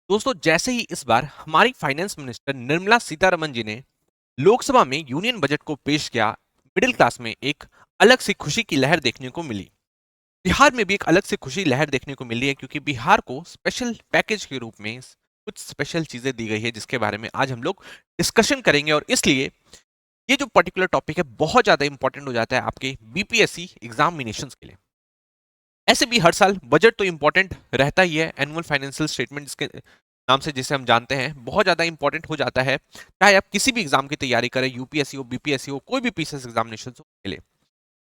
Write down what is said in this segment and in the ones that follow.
दोस्तों, जैसे ही इस बार हमारी फाइनेंस मिनिस्टर निर्मला सीतारमन जी ने लोकसभा में यूनियन बजट को पेश किया, मिडिल क्लास में एक अलग सी खुशी की लहर देखने को मिली। बिहार में भी एक अलग से खुशी लहर देखने को मिली है, क्योंकि बिहार को स्पेशल पैकेज के रूप में कुछ स्पेशल चीजें दी गई है, जिसके बारे में आज हम लोग डिस्कशन करेंगे। और इसलिए ये जो पर्टिकुलर टॉपिक है बहुत ज्यादा इंपॉर्टेंट हो जाता है आपके बीपीएससी एग्जामिनेशंस के लिए। ऐसे भी हर साल बजट तो इंपॉर्टेंट रहता ही है, एनुअल फाइनेंशियल स्टेटमेंट जिसके नाम से जिसे हम जानते हैं, बहुत ज्यादा इंपॉर्टेंट हो जाता है। चाहे आप किसी भी एग्जाम की तैयारी करें, यूपीएससी हो, बीपीएससी हो, कोई भी पीसीएस एग्जामिनेशन हो के लिए।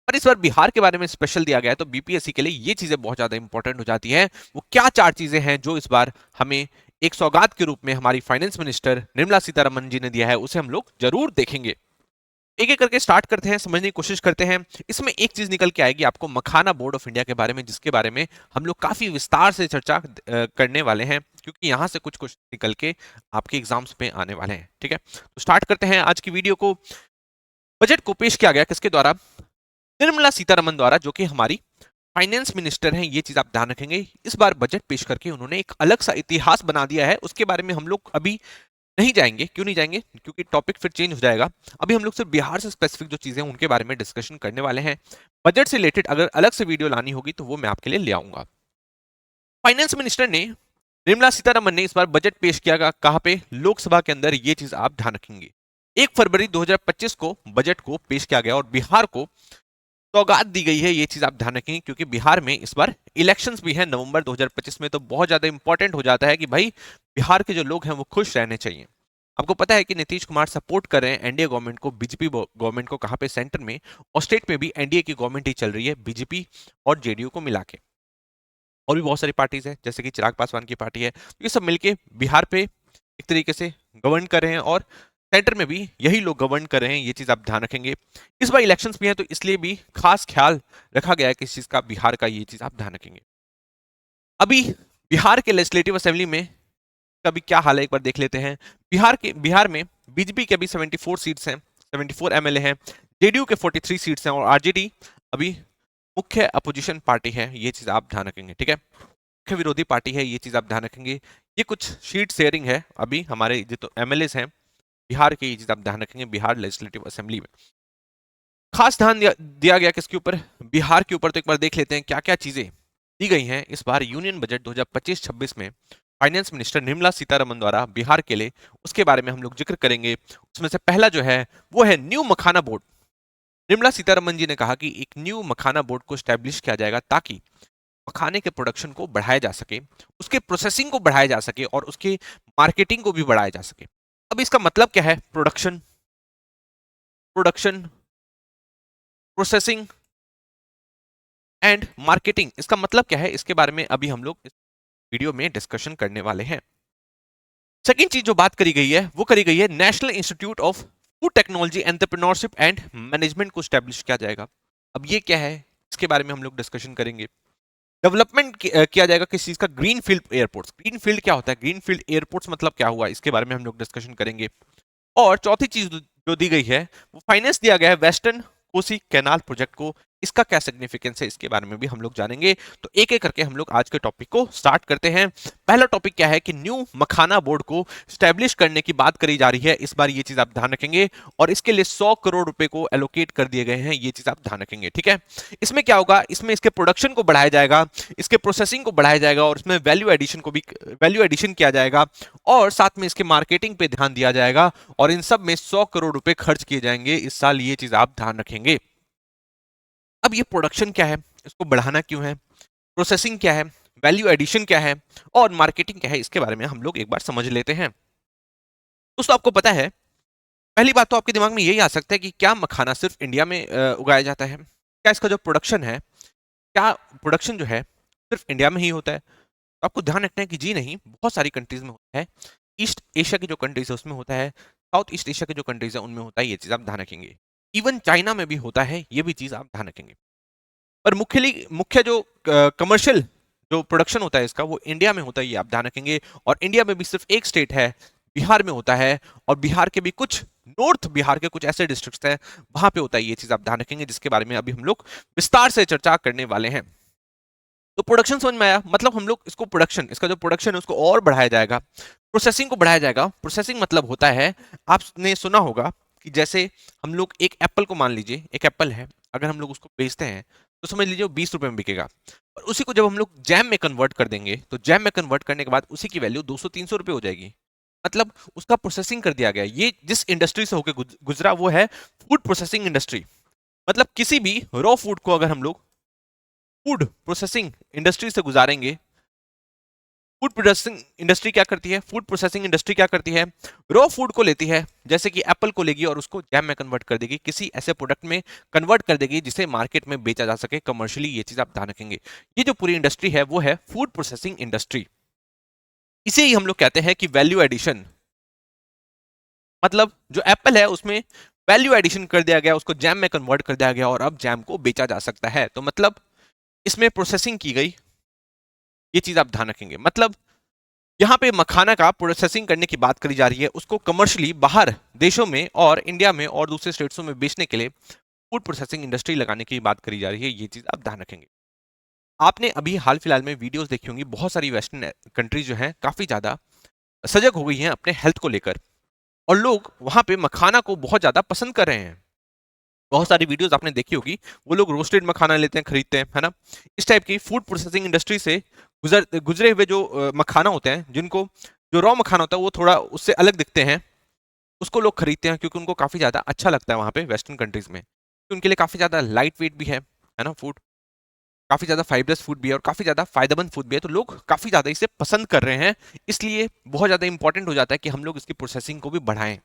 पर इस बार बिहार के बारे में स्पेशल दिया गया है, तो बीपीएससी के लिए ये चीजें बहुत ज्यादा इंपॉर्टेंट हो जाती है। वो क्या चार चीजें हैं जो इस बार हमें एक सौगात के रूप में हमारी फाइनेंस मिनिस्टर निर्मला सीतारमन जी ने दिया है, उसे हम लोग जरूर देखेंगे। एक एक करके स्टार्ट करते हैं, समझने की कोशिश करते हैं। इसमें एक चीज निकल के आएगी आपको मखाना बोर्ड ऑफ इंडिया के बारे में, जिसके बारे में हम लोग काफी विस्तार से चर्चा करने वाले हैं, क्योंकि यहां से कुछ कुछ निकल के आपके एग्जाम्स में आने वाले हैं। ठीक है, तो स्टार्ट करते हैं आज की वीडियो को। बजट को पेश किया गया किसके द्वारा? निर्मला सीतारमन द्वारा, जो कि हमारी फाइनेंस मिनिस्टर हैं। ये चीज आप ध्यान रखेंगे, इस बार बजट पेश करके उन्होंने एक अलग सा इतिहास बना दिया है। उसके बारे में हम लोग अभी नहीं जाएंगे। क्यों नहीं जाएंगे? क्योंकि टॉपिक फिर चेंज हो जाएगा। अभी हम लोग सिर्फ बिहार से स्पेसिफिक जो चीजें हैं उनके बारे में डिस्कशन करने वाले हैं। बजट से रिलेटेड अगर अलग से वीडियो लानी होगी तो वो मैं आपके लिए ले आऊंगा। फाइनेंस मिनिस्टर ने, निर्मला सीतारमन ने इस बार बजट पेश किया, कहां पे? लोकसभा के अंदर। ये चीज आप ध्यान रखेंगे। 1 फरवरी 2025 को बजट को पेश किया गया और बिहार को सौगात दी गई है। ये चीज आप ध्यान रखेंगे, क्योंकि बिहार में इस बार इलेक्शंस भी है नवंबर 2025 में। तो बहुत ज्यादा इंपॉर्टेंट हो जाता है कि भाई बिहार के जो लोग हैं वो खुश रहने चाहिए। आपको पता है कि नीतीश कुमार सपोर्ट कर रहे हैं एनडीए गवर्नमेंट को, बीजेपी गवर्नमेंट को, कहां पे? सेंटर में। और स्टेट में भी एनडीए की गवर्नमेंट ही चल रही है, बीजेपी और जेडीयू को मिला के। और भी बहुत सारी पार्टीज है, जैसे कि चिराग पासवान की पार्टी है। तो ये सब मिलके बिहार पे एक तरीके से गवर्न कर रहे हैं, और सेंटर में भी यही लोग गवर्न कर रहे हैं। ये चीज आप ध्यान रखेंगे। इस बार इलेक्शंस भी हैं, तो इसलिए भी खास ख्याल रखा गया है किस चीज का? बिहार का। ये चीज आप ध्यान रखेंगे। अभी बिहार के लेजिस्लेटिव असेंबली में का भी क्या हाल है, एक बार देख लेते हैं। बिहार में बीजेपी के अभी 74 सीट्स हैं, 74 एमएलए हैं। जेडीयू के 43 सीट्स हैं, और आरजेडी अभी मुख्य अपोजिशन पार्टी है। ये चीज आप ध्यान रखेंगे। ठीक है, मुख्य विरोधी पार्टी है। ये चीज आप ध्यान रखेंगे। ये कुछ सीट शेयरिंग है अभी हमारे जो तो एमएलए हैं बिहार के। ये चीज आप ध्यान रखेंगे। बिहार लेजिस्लेटिव असेंबली में खास ध्यान दिया गया किसके ऊपर? बिहार के ऊपर। तो एक बार देख लेते हैं क्या क्या चीजें दी गई हैं इस बार यूनियन बजट 2025-26 में फाइनेंस मिनिस्टर निर्मला सीतारमन द्वारा बिहार के लिए। उसके बारे में हम लोग जिक्र करेंगे। उसमें से पहला जो है वो है न्यू मखाना बोर्ड। निर्मला सीतारमन जी ने कहा कि एक न्यू मखाना बोर्ड को स्टैब्लिश किया जाएगा, ताकि मखाने के प्रोडक्शन को बढ़ाया जा सके, उसके प्रोसेसिंग को बढ़ाया जा सके, और उसके मार्केटिंग को भी बढ़ाया जा सके। अब इसका मतलब क्या है? Production, production, processing and marketing. इसका मतलब क्या है? इसके बारे में अभी हम लोग इस वीडियो में डिस्कशन करने वाले हैं। सेकेंड चीज जो बात करी गई है वो करी गई है national institute of food technology, entrepreneurship and management को स्टैब्लिश किया जाएगा। अब ये क्या है, इसके बारे में हम लोग डिस्कशन करेंगे। डेवलपमेंट किया जाएगा किस चीज का? Green field airports. Green field क्या होता है? ग्रीन फील्ड एयरपोर्ट्स मतलब क्या हुआ, इसके बारे में हम लोग डिस्कशन करेंगे। और चौथी चीज जो दी गई है वो फाइनेंस दिया गया है वेस्टर्न कोसी कैनाल प्रोजेक्ट को। इसका क्या सिग्निफिकेंस है, इसके बारे में भी हम लोग जानेंगे। तो एक एक करके हम लोग आज के टॉपिक को स्टार्ट करते हैं। पहला टॉपिक क्या है कि न्यू मखाना बोर्ड को स्टैब्लिश करने की बात करी जा रही है इस बार। ये चीज आप ध्यान रखेंगे, और इसके लिए 100 करोड़ रुपए को एलोकेट कर दिए गए हैं। ये चीज आप ध्यान रखेंगे। ठीक है, इसमें क्या होगा? इसमें इसके प्रोडक्शन को बढ़ाया जाएगा, इसके प्रोसेसिंग को बढ़ाया जाएगा, और इसमें वैल्यू एडिशन किया जाएगा, और साथ में इसके मार्केटिंग पे ध्यान दिया जाएगा। और इन सब में 100 करोड़ रुपए खर्च किए जाएंगे इस साल। ये चीज आप ध्यान रखेंगे। अब ये प्रोडक्शन क्या है, इसको बढ़ाना क्यों है, प्रोसेसिंग क्या है, वैल्यू एडिशन क्या है, और मार्केटिंग क्या है, इसके बारे में हम लोग एक बार समझ लेते हैं। दोस्तों, आपको पता है, पहली बात तो आपके दिमाग में यही आ सकता है कि क्या मखाना सिर्फ इंडिया में उगाया जाता है? क्या इसका जो प्रोडक्शन है, क्या प्रोडक्शन जो है सिर्फ इंडिया में ही होता है? तो आपको ध्यान रखना है कि जी नहीं, बहुत सारी कंट्रीज में होता है। ईस्ट एशिया की जो कंट्रीज है उसमें होता है, साउथ ईस्ट एशिया की जो कंट्रीज है उनमें होता है। ये चीज आप ध्यान रखेंगे। इवन चाइना में भी होता है, ये भी चीज आप ध्यान रखेंगे। पर मुख्य जो कमर्शियल जो प्रोडक्शन होता है इसका, वो इंडिया में होता है। ये आप ध्यान रखेंगे। और इंडिया में भी सिर्फ एक स्टेट है, बिहार में होता है। और बिहार के भी कुछ, नॉर्थ बिहार के कुछ ऐसे डिस्ट्रिक्ट्स हैं, वहां पे होता है। ये चीज आप ध्यान रखेंगे, जिसके बारे में अभी हम लोग विस्तार से चर्चा करने वाले हैं। तो प्रोडक्शन समझ में आया, मतलब हम लोग इसको प्रोडक्शन, इसका जो प्रोडक्शन है उसको और बढ़ाया जाएगा, प्रोसेसिंग को बढ़ाया जाएगा। प्रोसेसिंग मतलब होता है, आपने सुना होगा कि जैसे हम लोग एक एप्पल को, मान लीजिए एक एप्पल है, अगर हम लोग उसको बेचते हैं तो समझ लीजिए वो 20 रुपए में बिकेगा, और उसी को जब हम लोग जैम में कन्वर्ट कर देंगे तो जैम में कन्वर्ट करने के बाद उसी की वैल्यू 200-300 रुपए हो जाएगी। मतलब उसका प्रोसेसिंग कर दिया गया। ये जिस इंडस्ट्री से होकर गुजरा वो है फूड प्रोसेसिंग इंडस्ट्री। मतलब किसी भी रॉ फूड को अगर हम लोग फूड प्रोसेसिंग इंडस्ट्री से गुजारेंगे, फूड प्रोसेसिंग इंडस्ट्री क्या करती है, फूड प्रोसेसिंग इंडस्ट्री क्या करती है, रॉ फूड को लेती है, जैसे कि एप्पल को लेगी और उसको जैम में कन्वर्ट कर देगी, किसी ऐसे प्रोडक्ट में कन्वर्ट कर देगी जिसे मार्केट में बेचा जा सके कमर्शियली। ये चीज आप ध्यान रखेंगे। ये जो पूरी इंडस्ट्री है वो है फूड प्रोसेसिंग इंडस्ट्री। इसे ही हम लोग कहते हैं कि वैल्यू एडिशन। मतलब जो एप्पल है उसमें वैल्यू एडिशन कर दिया गया, उसको जैम में कन्वर्ट कर दिया गया और अब जैम को बेचा जा सकता है। तो मतलब इसमें प्रोसेसिंग की गई, ये चीज आप ध्यान रखेंगे। मतलब यहाँ पे मखाना का प्रोसेसिंग करने की बात करी जा रही है, उसको कमर्शियली बाहर देशों में और इंडिया में और दूसरे स्टेट्सों में बेचने के लिए फूड प्रोसेसिंग इंडस्ट्री लगाने की बात करी जा रही है। ये चीज आप ध्यान रखेंगे। आपने अभी हाल फिलहाल में वीडियोस देखी होंगी, बहुत सारी वेस्टर्न कंट्रीज जो हैं काफी ज्यादा सजग हो गई हैं अपने हेल्थ को लेकर, और लोग वहां पे मखाना को बहुत ज्यादा पसंद कर रहे हैं। बहुत सारी वीडियोस आपने देखी होगी, वो लोग रोस्टेड मखाना लेते हैं, खरीदते हैं, है ना। इस टाइप की फूड प्रोसेसिंग इंडस्ट्री से गुजरे हुए जो मखाना होते हैं, जिनको जो रॉ मखाना होता है वो थोड़ा उससे अलग दिखते हैं, उसको लोग खरीदते हैं क्योंकि उनको काफी ज्यादा अच्छा लगता है वहां पे वेस्टर्न कंट्रीज में, क्योंकि उनके लिए काफी ज्यादा लाइट वेट भी है ना फूड, काफी ज्यादा फाइबरस फूड भी है और काफी ज्यादा फायदेमंद फूड भी है, तो लोग काफी ज्यादा इसे पसंद कर रहे हैं। इसलिए बहुत ज्यादा इंपॉर्टेंट हो जाता है कि हम लोग इसकी प्रोसेसिंग को भी बढ़ाएं।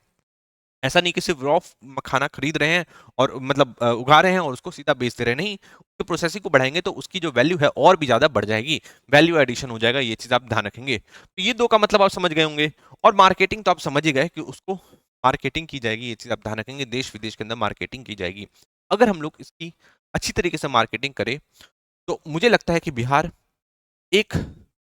ऐसा नहीं कि सिर्फ रॉ मखाना खरीद रहे हैं और मतलब उगा रहे हैं और उसको सीधा बेच दे रहे हैं, नहीं, तो प्रोसेसिंग को बढ़ाएंगे तो उसकी जो वैल्यू है और भी ज्यादा बढ़ जाएगी, वैल्यू एडिशन हो जाएगा। ये चीज आप ध्यान रखेंगे। तो ये दो का मतलब आप समझ गए होंगे। और मार्केटिंग तो आप समझ ही गए कि उसको मार्केटिंग की जाएगी, ये चीज आप ध्यान रखेंगे, देश विदेश के अंदर मार्केटिंग की जाएगी। अगर हम लोग इसकी अच्छी तरीके से मार्केटिंग करें तो मुझे लगता है कि बिहार एक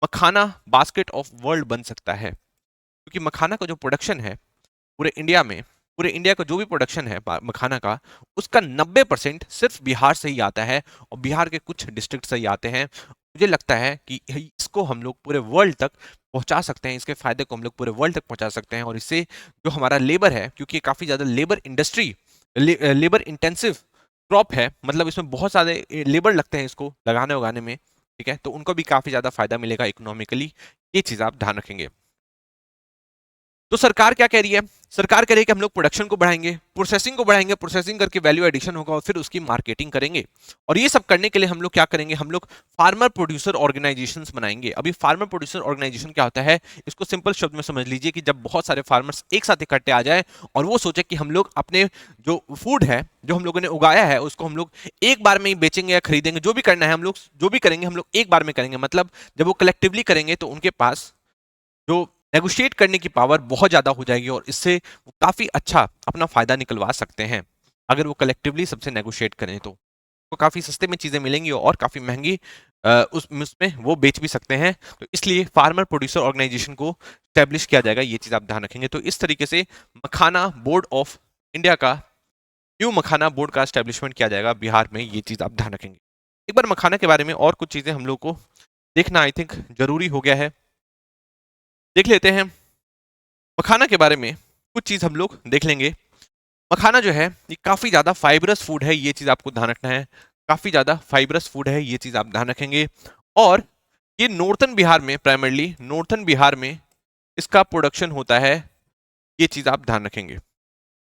मखाना बास्केट ऑफ वर्ल्ड बन सकता है, क्योंकि मखाना का जो प्रोडक्शन है पूरे इंडिया में, पूरे इंडिया का जो भी प्रोडक्शन है मखाना का, उसका 90% सिर्फ बिहार से ही आता है और बिहार के कुछ डिस्ट्रिक्ट से ही आते हैं। मुझे लगता है कि इसको हम लोग पूरे वर्ल्ड तक पहुंचा सकते हैं, इसके फायदे को हम लोग पूरे वर्ल्ड तक पहुंचा सकते हैं। और इससे जो हमारा लेबर है, क्योंकि काफी ज्यादा labour industry, labour intensive crop है, मतलब इसमें बहुत सारे लेबर लगते हैं इसको लगाने उगाने में, ठीक है, तो उनको भी काफी ज्यादा फायदा मिलेगा इकोनॉमिकली। ये चीज आप ध्यान रखेंगे। तो सरकार क्या कह रही है, सरकार कह रही है कि हम लोग प्रोडक्शन को बढ़ाएंगे, प्रोसेसिंग को बढ़ाएंगे, प्रोसेसिंग करके वैल्यू एडिशन होगा और फिर उसकी मार्केटिंग करेंगे। और ये सब करने के लिए हम लोग क्या करेंगे, हम लोग फार्मर प्रोड्यूसर ऑर्गेनाइजेशंस बनाएंगे। अभी फार्मर प्रोड्यूसर ऑर्गेनाइजेशन क्या होता है, इसको सिंपल शब्द में समझ लीजिए कि जब बहुत सारे फार्मर्स एक साथ इकट्ठे आ जाए और वो सोचे कि हम लोग अपने जो फूड है, जो हम लोगों ने उगाया है, उसको हम लोग एक बार में ही बेचेंगे या खरीदेंगे, जो भी करना है हम लोग, जो भी करेंगे हम लोग एक बार में करेंगे। मतलब जब वो कलेक्टिवली करेंगे तो उनके पास जो नेगोशिएट करने की पावर बहुत ज्यादा हो जाएगी और इससे वो काफी अच्छा अपना फायदा निकलवा सकते हैं। अगर वो कलेक्टिवली सबसे नेगोशिएट करें तो काफी सस्ते में चीजें मिलेंगी और काफी महंगी उसमें वो बेच भी सकते हैं। तो इसलिए फार्मर प्रोड्यूसर ऑर्गेनाइजेशन को स्टैब्लिश किया जाएगा, ये चीज आप ध्यान रखेंगे। तो इस तरीके से मखाना बोर्ड ऑफ इंडिया का, न्यू मखाना बोर्ड का स्टैब्लिशमेंट किया जाएगा बिहार में, ये चीज आप ध्यान रखेंगे। एक बार मखाना के बारे में और कुछ चीजें हम लोग को देखना आई थिंक जरूरी हो गया है, देख लेते हैं। मखाना के बारे में कुछ चीज हम लोग देख लेंगे। मखाना जो है ये काफी ज्यादा फाइबरस फूड है, ये चीज आपको ध्यान रखना है। काफी ज्यादा फाइबरस फूड है, ये चीज आप ध्यान रखेंगे। और ये नॉर्थन बिहार में, प्राइमरली नॉर्थन बिहार में इसका प्रोडक्शन होता है, ये चीज आप ध्यान रखेंगे।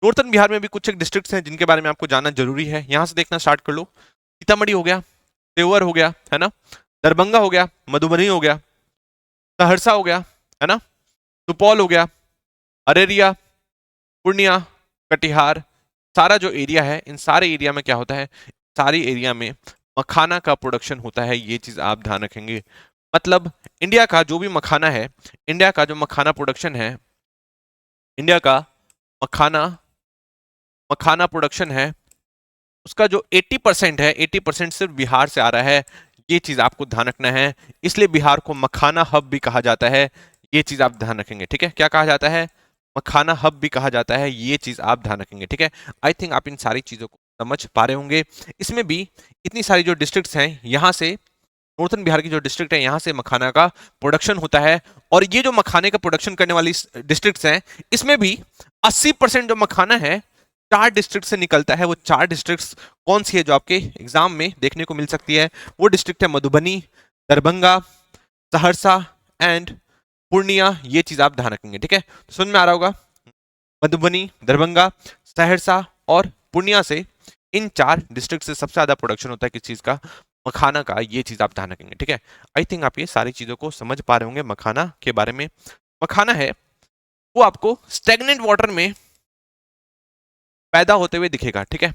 नॉर्थन बिहार में भी कुछ एक डिस्ट्रिक्ट्स हैं जिनके बारे में आपको जानना जरूरी है, यहां से देखना स्टार्ट कर लो। सीतामढ़ी हो गया, देवघर हो गया, है ना, दरभंगा हो गया, मधुबनी हो गया, सहरसा हो गया, है ना, सुपौल हो गया, अरेरिया, पूर्णिया, कटिहार, सारा जो एरिया है, इन सारे एरिया में क्या होता है, सारी एरिया में मखाना का प्रोडक्शन होता है, ये चीज आप ध्यान रखेंगे। मतलब इंडिया का जो भी मखाना है, इंडिया का जो मखाना प्रोडक्शन है, इंडिया का मखाना मखाना प्रोडक्शन है, उसका जो 80% है, 80% सिर्फ बिहार से आ रहा है, ये चीज आपको ध्यान रखना है। इसलिए बिहार को मखाना हब भी कहा जाता है, ये चीज आप ध्यान रखेंगे, ठीक है। क्या कहा जाता है, मखाना हब भी कहा जाता है, ये चीज आप ध्यान रखेंगे, ठीक है। आई थिंक आप इन सारी चीजों को समझ पा रहे होंगे। इसमें भी इतनी सारी जो डिस्ट्रिक्ट्स हैं, यहाँ से नॉर्थन बिहार की जो डिस्ट्रिक्ट है यहाँ से मखाना का प्रोडक्शन होता है। और ये जो मखाने का प्रोडक्शन करने वाली डिस्ट्रिक्ट्स हैं, इसमें भी 80% जो मखाना है 4 डिस्ट्रिक्ट से निकलता है। वो 4 डिस्ट्रिक्ट्स कौन सी है जो आपके एग्जाम में देखने को मिल सकती है? वो डिस्ट्रिक्ट है मधुबनी, दरभंगा, सहरसा एंड पूर्णिया। ये चीज आप ध्यान रखेंगे, ठीक है? तो समझ में आ रहा होगा, मधुबनी, दरभंगा, सहरसा और पूर्णिया से, इन 4 डिस्ट्रिक्ट से सबसे ज्यादा प्रोडक्शन होता है किस चीज का? मखाना का। ये चीज आप ध्यान रखेंगे, ठीक है? आई थिंक आप ये सारी चीजों को समझ पा रहे होंगे मखाना के बारे में। मखाना है वो आपको स्टेगनेंट वाटर में पैदा होते हुए दिखेगा, ठीक है?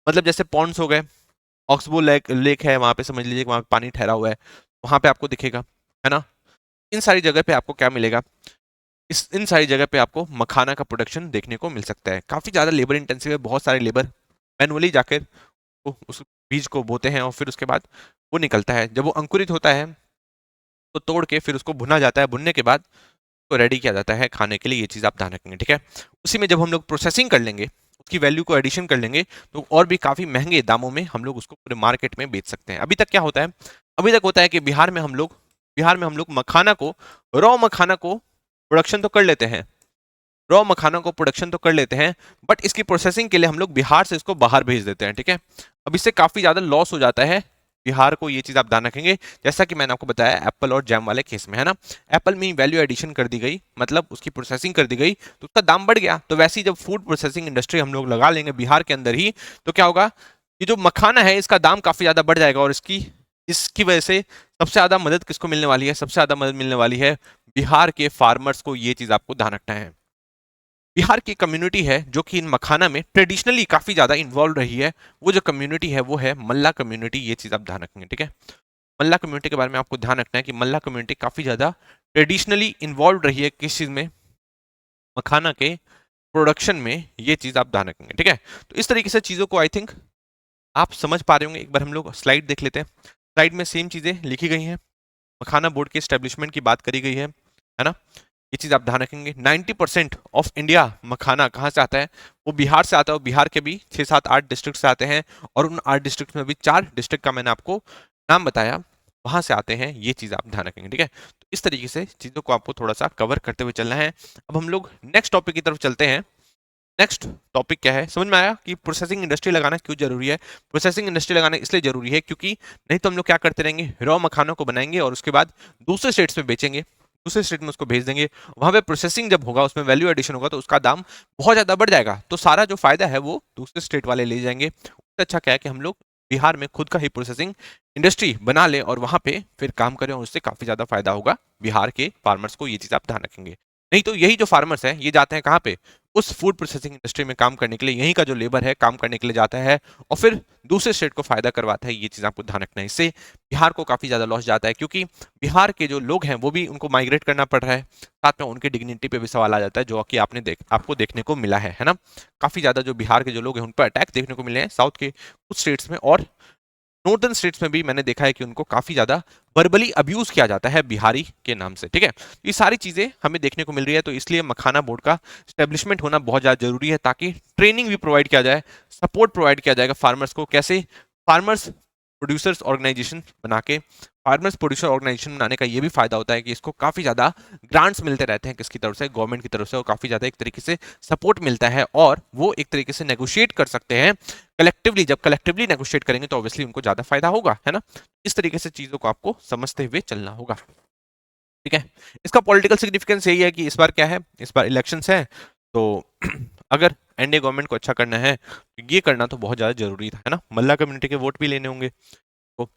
मतलब जैसे पॉन्ड्स हो गए, ऑक्सबो लेक है, वहां पे समझ लीजिए वहां पे पानी ठहरा हुआ है, वहां पे आपको दिखेगा, है ना? इन सारी जगह पे आपको क्या मिलेगा? इन सारी जगह पे आपको मखाना का प्रोडक्शन देखने को मिल सकता है। काफी ज्यादा लेबर इंटेंसिव है, बहुत सारे लेबर मैनुअली जाकर उस बीज को बोते हैं और फिर उसके बाद वो निकलता है। जब वो अंकुरित होता है तो तोड़ के फिर उसको भुना जाता है, भुनने के बाद को रेडी किया जाता है खाने के लिए। ये चीज आप ध्यान रखेंगे, ठीक है? उसी में जब हम लोग प्रोसेसिंग कर लेंगे, उसकी वैल्यू को एडिशन कर लेंगे, तो और भी काफी महंगे दामों में हम लोग उसको पूरे मार्केट में बेच सकते हैं। अभी तक क्या होता है? अभी तक होता है कि बिहार में हम लोग मखाना को, रॉ मखाना को प्रोडक्शन तो कर लेते हैं, रॉ मखाना को प्रोडक्शन तो कर लेते हैं, बट इसकी प्रोसेसिंग के लिए हम लोग बिहार से इसको बाहर भेज देते हैं, ठीक है? अब इससे काफी ज्यादा लॉस हो जाता है बिहार को। ये चीज आप ध्यान रखेंगे। जैसा कि मैंने आपको बताया एप्पल और जैम वाले केस में, है ना? एप्पल में वैल्यू एडिशन कर दी गई, मतलब उसकी प्रोसेसिंग कर दी गई, तो उसका दाम बढ़ गया। तो वैसे ही जब फूड प्रोसेसिंग इंडस्ट्री हम लोग लगा लेंगे बिहार के अंदर ही, तो क्या होगा? ये जो मखाना है इसका दाम काफी ज्यादा बढ़ जाएगा, और इसकी वजह से सबसे ज्यादा मदद किसको मिलने वाली है? सबसे ज्यादा मदद मिलने वाली है बिहार के फार्मर्स को। ये चीज आपको ध्यान रखना है। बिहार की कम्युनिटी है जो कि इन मखाना में ट्रेडिशनली काफी ज्यादा इन्वॉल्व रही है, वो जो कम्युनिटी है वो है मल्ला कम्युनिटी। ये चीज आप ध्यान रखेंगे, ठीक है? मल्ला कम्युनिटी के बारे में आपको ध्यान रखना है कि मल्ला कम्युनिटी काफी ज्यादा ट्रेडिशनली इन्वॉल्व रही है किस चीज में? मखाना के प्रोडक्शन में। ये चीज आप ध्यान रखेंगे, ठीक है? तो इस तरीके से चीजों को आई थिंक आप समझ पा रहे होंगे। एक बार हम लोग स्लाइड देख लेते हैं। स्लाइड में सेम चीजें लिखी गई हैं, मखाना बोर्ड के स्टेब्लिशमेंट की बात करी गई है ना? ये चीज आप ध्यान रखेंगे। 90% ऑफ इंडिया मखाना कहाँ से आता है? वो बिहार से आता है, और बिहार के भी 6 7 8 डिस्ट्रिक्ट से आते हैं, और उन 8 डिस्ट्रिक्ट में भी 4 डिस्ट्रिक्ट का मैंने आपको नाम बताया, वहां से आते हैं। ये चीज आप ध्यान रखेंगे, ठीक है? तो इस तरीके से चीजों को आपको थोड़ा सा कवर करते हुए चलना है। अब हम लोग नेक्स्ट टॉपिक की तरफ चलते हैं। नेक्स्ट टॉपिक क्या है? समझ में आया कि प्रोसेसिंग इंडस्ट्री लगाना क्यों जरूरी है? प्रोसेसिंग इंडस्ट्री लगाना इसलिए जरूरी है क्योंकि नहीं तो हम लोग क्या करते रहेंगे, रॉ मखानों को बनाएंगे और उसके बाद दूसरे स्टेट्स में बेचेंगे, दूसरे स्टेट में उसको भेज देंगे। वहां पे प्रोसेसिंग जब होगा, उसमें वैल्यू एडिशन होगा, तो उसका दाम बहुत ज्यादा बढ़ जाएगा। तो सारा जो फायदा है वो दूसरे स्टेट वाले ले जाएंगे। उससे अच्छा क्या है कि हम लोग बिहार में खुद का ही प्रोसेसिंग इंडस्ट्री बना ले और वहां पे फिर काम करें, और उससे काफी ज्यादा फायदा होगा बिहार के फार्मर्स को। ये चीज आप ध्यान रखेंगे। नहीं तो यही जो फार्मर्स हैं ये जाते हैं कहाँ पे? उस फूड प्रोसेसिंग इंडस्ट्री में काम करने के लिए। यहीं का जो लेबर है काम करने के लिए जाता है, और फिर दूसरे स्टेट को फायदा करवाता है। ये चीज आपको ध्यान रखना है। इससे बिहार को काफी ज्यादा लॉस जाता है, क्योंकि बिहार के जो लोग हैं वो भी, उनको माइग्रेट करना पड़ रहा है, साथ में उनकी डिग्निटी पे भी सवाल आ जाता है, जो कि आपको देखने को मिला है ना? काफी ज्यादा जो बिहार के जो लोग हैं उन पर अटैक देखने को मिले हैं साउथ के कुछ स्टेट्स में, और नॉर्दर्न स्टेट्स में भी मैंने देखा है कि उनको काफी ज्यादा वर्बली अब्यूज किया जाता है बिहारी के नाम से, ठीक है? ये सारी चीजें हमें देखने को मिल रही है, तो इसलिए मखाना बोर्ड का स्टेब्लिशमेंट होना बहुत ज्यादा जरूरी है, ताकि ट्रेनिंग भी प्रोवाइड किया जाए, सपोर्ट प्रोवाइड किया जाएगा फार्मर्स को। कैसे? फार्मर्स प्रोड्यूसर्स ऑर्गेनाइजेशन बना के, फार्मर्स प्रोड्यूसर ऑर्गेनाइजेशन बनाने का ये भी फायदा होता है कि इसको काफी ज्यादा ग्रांट्स मिलते रहते हैं, किसकी तरफ से? गवर्नमेंट की तरफ से, और काफी ज्यादा एक तरीके से सपोर्ट मिलता है, और वो एक तरीके से नेगोशिएट कर सकते हैं कलेक्टिवली। जब कलेक्टिवली नेगोशिएट करेंगे तो ऑब्वियसली उनको ज्यादा फायदा होगा, है ना? इस तरीके से चीजों को आपको समझते हुए चलना होगा, ठीक है? इसका पॉलिटिकल सिग्निफिकेंस यही है कि इस बार क्या है, इस बार इलेक्शंस है, तो अगर एनडीए गवर्नमेंट को अच्छा करना है तो ये करना तो बहुत ज्यादा जरूरी था, है ना? मल्ला कम्युनिटी के वोट भी लेने होंगे। तो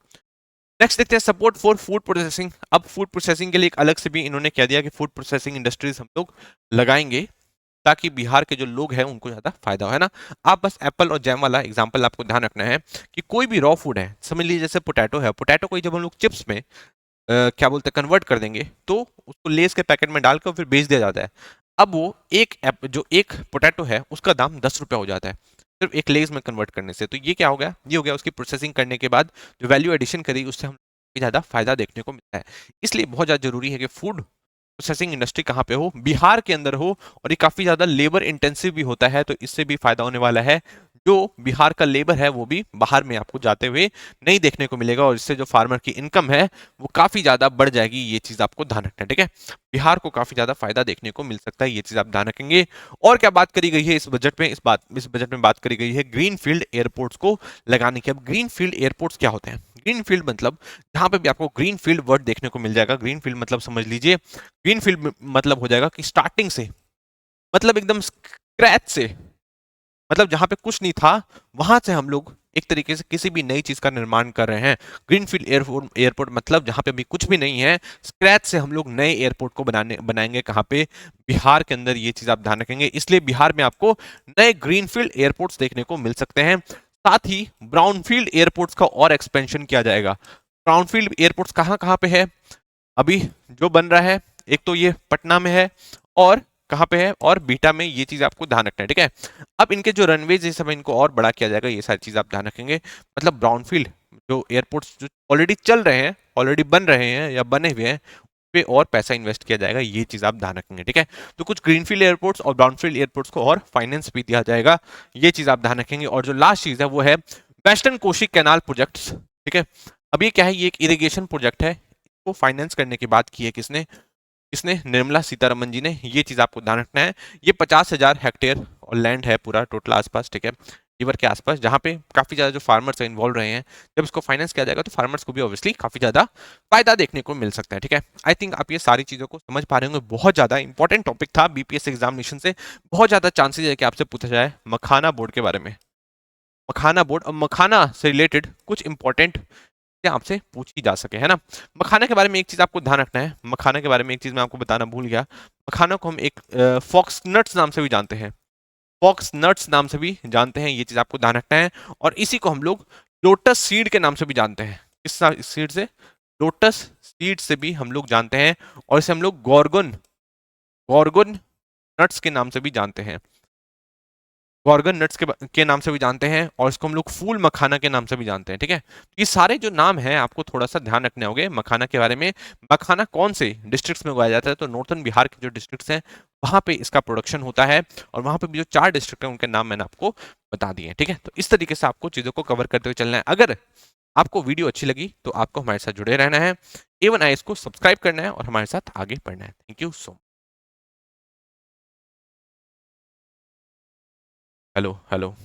नेक्स्ट देखते हैं, सपोर्ट फॉर फूड प्रोसेसिंग। अब फूड प्रोसेसिंग के लिए एक अलग से भी इन्होंने कह दिया कि फूड प्रोसेसिंग इंडस्ट्रीज हम लोग लगाएंगे, ताकि बिहार के जो लोग हैं उनको ज्यादा फायदा हो, है ना? आप बस एप्पल और जैम वाला एग्जांपल आपको ध्यान रखना है कि कोई भी रॉ फूड है, समझ लीजिए जैसे पोटैटो है, पोटैटो को जब हम लोग चिप्स में क्या बोलते हैं, कन्वर्ट कर देंगे, तो उसको लेस के पैकेट में डालकर फिर बेच दिया जाता है। अब वो जो एक पोटैटो है उसका दाम 10 रुपये हो जाता है सिर्फ एक लेस में कन्वर्ट करने से। तो ये क्या हो गया? ये हो गया उसकी प्रोसेसिंग करने के बाद जो वैल्यू एडिशन करी, उससे हम ज्यादा फायदा देखने को मिलता है। इसलिए बहुत ज्यादा जरूरी है कि फूड प्रोसेसिंग इंडस्ट्री कहाँ पे हो? बिहार के अंदर हो, और ये काफी ज्यादा लेबर इंटेंसिव भी होता है, तो इससे भी फायदा होने वाला है जो बिहार का लेबर है वो भी बाहर में आपको जाते हुए नहीं देखने को मिलेगा और इससे जो फार्मर की इनकम है वो काफी ज्यादा बढ़ जाएगी। ये चीज आपको ध्यान रखना है, ठीक है। बिहार को काफी ज्यादा फायदा देखने को मिल सकता है, ये चीज आप ध्यान रखेंगे। और क्या बात करी गई है इस बजट में, इस बजट में बात करी गई है ग्रीन फील्ड एयरपोर्ट्स को लगाने की। अब ग्रीन फील्ड एयरपोर्ट्स क्या होते हैं? ग्रीन फील्ड मतलब जहां पे भी आपको ग्रीन फील्ड वर्ड देखने को मिल जाएगा। ग्रीन फील्ड मतलब समझ लीजिए, ग्रीन फील्ड मतलब हो जाएगा कि स्टार्टिंग से, मतलब एकदम स्क्रैच से, मतलब जहां पे कुछ नहीं था वहां से हम लोग एक तरीके से किसी भी नई चीज का निर्माण कर रहे हैं। ग्रीनफील्ड एयरपोर्ट एयरपोर्ट मतलब जहां पे अभी कुछ भी नहीं है, स्क्रैच से हम लोग नए एयरपोर्ट को बनाएंगे। कहां पे? बिहार के अंदर। ये चीज आप ध्यान रखेंगे, इसलिए बिहार में आपको नए ग्रीनफील्ड एयरपोर्ट्स देखने को मिल सकते हैं। साथ ही ब्राउनफील्ड एयरपोर्ट्स का और एक्सपेंशन किया जाएगा। ब्राउनफील्ड एयरपोर्ट्स कहाँ कहाँ पे है अभी जो बन रहा है? एक तो ये पटना में है, और कहाँ पे है? और बीटा में। ये चीज आपको ध्यान रखना है, ठीक है। अब इनके जो रनवेज ये सब है, इनको और बड़ा किया जाएगा, ये सारी चीज आप ध्यान रखेंगे। मतलब ब्राउनफील्ड जो एयरपोर्ट्स जो ऑलरेडी चल रहे हैं, ऑलरेडी बन रहे हैं या बने हुए हैं, पे और पैसा इन्वेस्ट किया जाएगा। ये चीज आप ध्यान रखेंगे, ठीक है। तो कुछ ग्रीनफील्ड एयरपोर्ट्स और ब्राउनफील्ड एयरपोर्ट्स को और फाइनेंस भी दिया जाएगा, ये चीज आप ध्यान रखेंगे। और जो लास्ट चीज है वो है वेस्टर्न कोशी कैनाल प्रोजेक्ट्स, ठीक है। अब ये क्या है? ये एक इरिगेशन प्रोजेक्ट है, इसको फाइनेंस करने की बात की है किसने? इसने निर्मला सीतारमन जी ने। ये चीज आपको ध्यान रखना है। ये 50,000 हेक्टेयर और लैंड है पूरा टोटल आसपास, ठीक है, रिवर के आसपास, जहां पे काफी ज्यादा जो फार्मर्स इन्वॉल्व रहे हैं। जब इसको फाइनेंस किया जाएगा तो फार्मर्स को भी ऑब्वियसली काफी ज्यादा फायदा देखने को मिल सकता है, ठीक है। आई थिंक आप ये सारी चीजों को समझ पा रहे होंगे। बहुत ज्यादा इंपॉर्टेंट टॉपिक था बीपीएस एग्जामिनेशन से, बहुत ज्यादा चांसेस है कि आपसे पूछा जाए मखाना बोर्ड के बारे में। मखाना बोर्ड और मखाना से रिलेटेड कुछ इंपॉर्टेंट आपसे पूछी जा सके, है ना। मखाना के बारे में एक चीज आपको ध्यान रखना है। मखाना के बारे में एक चीज मैं आपको बताना भूल गया। मखाना को हम एक फॉक्स नट्स नाम से भी जानते हैं, फॉक्स नट्स नाम से भी जानते हैं। ये चीज आपको ध्यान रखना है। और इसी को हम लोग लोटस सीड के नाम से भी जानते हैं। किस सीड से? लोटस सीड से भी हम लोग जानते हैं। और इसे हम लोग गॉर्गन गॉर्गन नट्स के नाम से भी जानते हैं। गॉर्गन नट्स के नाम से भी जानते हैं। और इसको हम लोग फूल मखाना के नाम से भी जानते हैं, ठीक है। तो ये सारे जो नाम हैं आपको थोड़ा सा ध्यान रखने होंगे मखाना के बारे में। मखाना कौन से डिस्ट्रिक्ट्स में उगाया जाता है? तो नॉर्थन बिहार के जो डिस्ट्रिक्ट्स हैं वहां पे इसका प्रोडक्शन होता है। और वहां पे भी जो 4 डिस्ट्रिक्ट हैं उनके नाम मैंने आपको बता दिए हैं, ठीक है। तो इस तरीके से आपको चीजों को कवर करते हुए चलना है। अगर आपको वीडियो अच्छी लगी तो आपको हमारे साथ जुड़े रहना है, एवन आई को सब्सक्राइब करना है और हमारे साथ आगे बढ़ना है। Thank you so much. Hello hello.